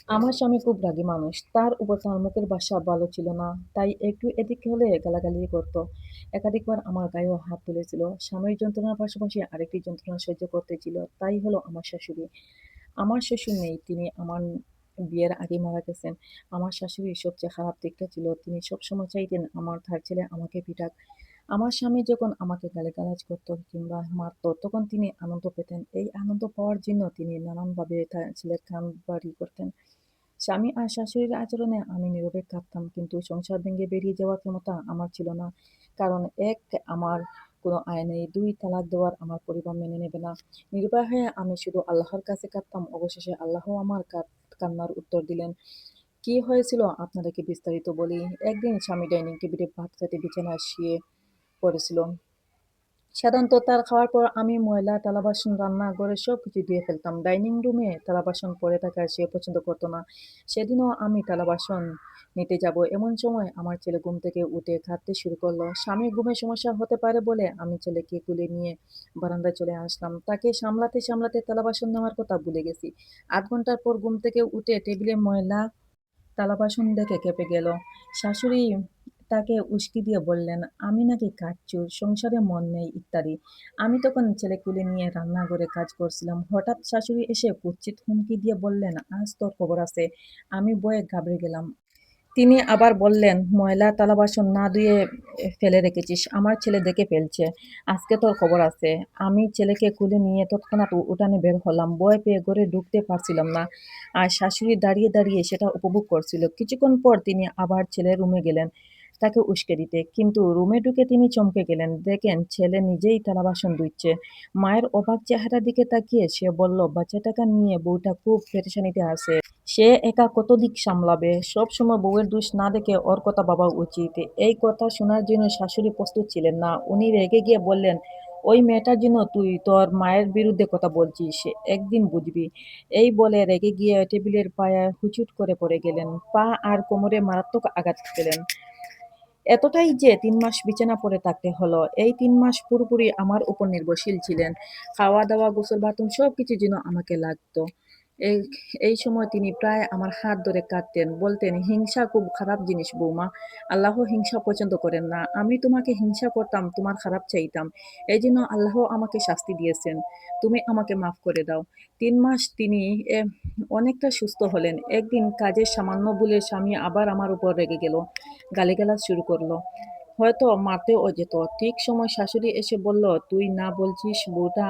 আমার স্বামী খুব রাগী মানুষ। তার উপর তার মুখের ভাষা ভালো ছিল না। তাই একটু এদিক হলে গালাগালি করত। একাধিকবার আমার গায়েও হাত তুলেছিল। স্বামীর যন্ত্রণার পাশাপাশি আরেকটি যন্ত্রণা সহ্য করতে ছিল। তাই হলো আমার শাশুড়ি। আমার শ্বশুর নেই। তিনি আমার বিয়ের আগেই মারা গেছেন। আমার শাশুড়ির সবচেয়ে খারাপ দিকটা ছিল তিনি সবসময় চাইতেন আমার তার ছেলে আমাকে পিটাক। আমার স্বামী যখন আমাকে গালিগালাজ করত কিংবা মারত তখন তিনি আনন্দ পেতেন। এই আনন্দ পাওয়ার জন্য তিনি নানানভাবে তার ছেলের কান বাড়ি করতেন। স্বামী আর শাশুড়ির আচরণে আমি নীরবে কাঁদতাম, কিন্তু সংসার ভেঙে বেরিয়ে যাওয়ার ক্ষমতা আমার ছিল না। কারণ এক, আমার কোনো আয় নেই, দুই, তালাক দেওয়ার আমার পরিবার মেনে নেবে না। নির্ভয় হয়ে আমি শুধু আল্লাহর কাছে কাঁদতাম। অবশেষে আল্লাহ আমার কান্নার উত্তর দিলেন। কি হয়েছিল আপনাদেরকে বিস্তারিত বলি। একদিন স্বামী ডাইনিং টেবিলে ভাত খেতে বিছানায় শুয়ে পড়েছিল। সাধারণত তার খাওয়ার পর আমি ময়লা থালা-বাসন রান্নাঘরে সবকিছু ধুয়ে ফেলতাম। ডাইনিং রুমে থালা-বাসন পড়ে থাকা সে পছন্দ করত না। সেদিনও আমি থালা-বাসন নিতে যাব। এমন সময় আমার ছেলে ঘুম থেকে উঠে কাঁদতে শুরু করলো। স্বামীর ঘুমের সমস্যা হতে পারে বলে আমি ছেলেকে কোলে নিয়ে বারান্দায় চলে আসলাম। তাকে সামলাতে সামলাতে থালা-বাসন নেওয়ার কথা ভুলে গেছি। ৮ ঘন্টার পর ঘুম থেকে উঠে টেবিলে ময়লা থালা-বাসন দেখে ক্ষেপে গেল। শাশুড়ি তাকে উসকি দিয়ে বললেন, "আমি নাকি কাঠচোর, সংসারে মন নেই" ইত্যাদি। আমি তখন ছেলে কোলে নিয়ে রান্নাঘরে কাজ করছিলাম। হঠাৎ শাশুড়ি এসে কুৎসিত হুমকি দিয়ে বললেন, "আজ তোর খবর আছে।" আমি ভয়ে ঘাবড়ে গেলাম। তিনি আবার বললেন, "ময়লা থালা-বাসন না ধুয়ে ফেলে রেখেছিস। আমার ছেলে দেখে ফেলছে। আজকে তোর খবর আছে।" আমি ছেলেকে কোলে নিয়ে তৎক্ষণাৎ উঠানে বের হলাম। ভয় পেয়ে ঘরে ঢুকতে পারছিলাম না। আর শাশুড়ি দাঁড়িয়ে দাঁড়িয়ে সেটা উপভোগ করছিল। কিছুক্ষণ পর তিনি আবার ছেলের রুমে গেলেন তাকে উস্কে দিতে। কিন্তু রুমে ঢুকে তিনি চমকে গেলেন। দেখেন ছেলে নিজেই থালা-বাসন ধুচ্ছে। মায়ের অবাক চেহারার দিকে তাকিয়ে সে বলল, "বাচ্চাটাকে নিয়ে বউটা খুব পেরেশানিতে আছে। সে একা কত দিক সামলাবে? সবসময় বউয়ের দোষ না দেখে ওর কথা ভাবা উচিত।" এই কথা শোনার জন্য শাশুড়ি প্রস্তুত ছিলেন না। উনি রেগে গিয়ে বললেন, "ওই মেয়েটার জন্য তুই তোর মায়ের বিরুদ্ধে কথা বলছিস, একদিন বুঝবি।" এই বলে রেগে গিয়ে টেবিলের পায়ে হুচুট করে পড়ে গেলেন। পা আর কোমরে মারাত্মক আঘাত পেলেন। এতটাই যে ৩ মাস বিছানা পড়ে থাকতে হলো। এই ৩ মাস পুরোপুরি আমার উপর নির্ভরশীল ছিলেন। খাওয়া-দাওয়া, গোসল, বাথরুম সবকিছু যেন আমাকে লাগতো। এই এই সময় তিনি প্রায় আমার হাত ধরে কাঁদতেন। বলতেন, "হিংসা খুব খারাপ জিনিস বৌমা। আল্লাহ হিংসা পছন্দ করেন না। আমি তোমাকে হিংসা করতাম, তোমার খারাপ চাইতাম। এইজন্য আল্লাহ আমাকে শাস্তি দিয়েছেন। তুমি আমাকে মাফ করে দাও।" ৩ মাস তিনি এ অনেকটা সুস্থ হলেন। একদিন কাজের সামান্য ভুলে স্বামী আবার আমার উপর রেগে গেল। গালিগালাজ শুরু করলো। হয়তো মারতেও যেত। ঠিক সময় শাশুড়ি এসে বলল, "তুই না বলছিস বউটা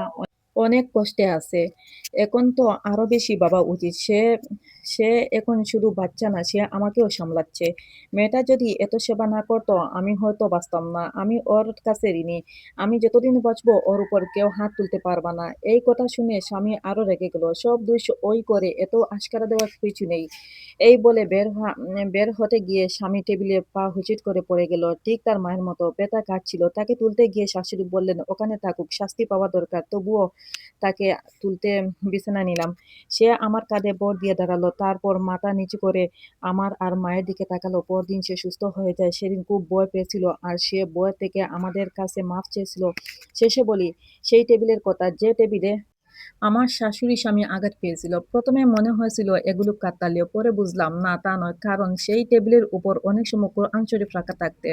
অনেক কষ্টে আছে। এখন তো আরো বেশি ভাবা উচিত। সে সে এখন শুধু বাচ্চা না, সে আমাকেও সামলাচ্ছে। মেয়েটা যদি এত সেবা না করতো আমি হয়তো বাঁচতাম না। আমি ওর কাছে ঋণী। আমি যতদিন বাঁচবো ওর উপর কেউ হাত তুলতে পারবা না।" এই কথা শুনে স্বামী আরো রেগে গেল। "সব দোষ ওই করে, এত আশকারা দেওয়ার কিছু নেই।" এই বলে বের হতে গিয়ে স্বামী টেবিলে পা হুঁচিট করে পড়ে গেল। ঠিক তার মায়ের মতো ব্যথা কাটছিল। তাকে তুলতে গিয়ে শাশুড়ি বললেন, "ওখানে থাকুক, শাস্তি পাওয়া দরকার।" তবুও তাকে তুলতে বিছানায় নিলাম। সে আমার কাঁধে ভর দিয়ে দাঁড়ালো। তারপর মাথা নিচু করে আমার আর মায়ের দিকে তাকালো। পরদিন সে সুস্থ হয়ে যায়। সেদিন খুব ভয় পেয়েছিল আর সে ভয় থেকে আমাদের কাছে মাফ চেয়েছিল। শেষে বলি, সেই টেবিলের কথা যে টেবিলে আমার শাশুড়ির স্বামী আঘাত পেয়েছিল। ১ম এ মনে হয়েছিল এগুলো কাকতালীয়। পরে বুঝলাম না, তা নয়। কারণ সেই টেবিলের উপর অনেক সময় কোরআন শরীফ রাখা থাকতে।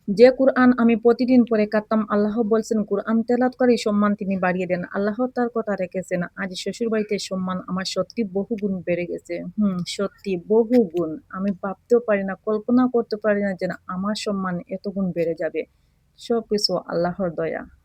যে কুরআন আমি প্রতিদিন পড়ে কাঁদতাম, আল্লাহ বলছেন কুরআন তেলাওয়াতকারীর সম্মান তিনি বাড়িয়ে দেন। আল্লাহ তার কথা রেখেছেন। আজ শ্বশুরবাড়িতে সম্মান আমার সত্যি বহুগুণ বেড়ে গেছে। সত্যি বহুগুণ। আমি ভাবতেও পারি না, কল্পনাও করতে পারি না যে না আমার সম্মান এত গুণ বেড়ে যাবে। সবকিছু আল্লাহর দয়া।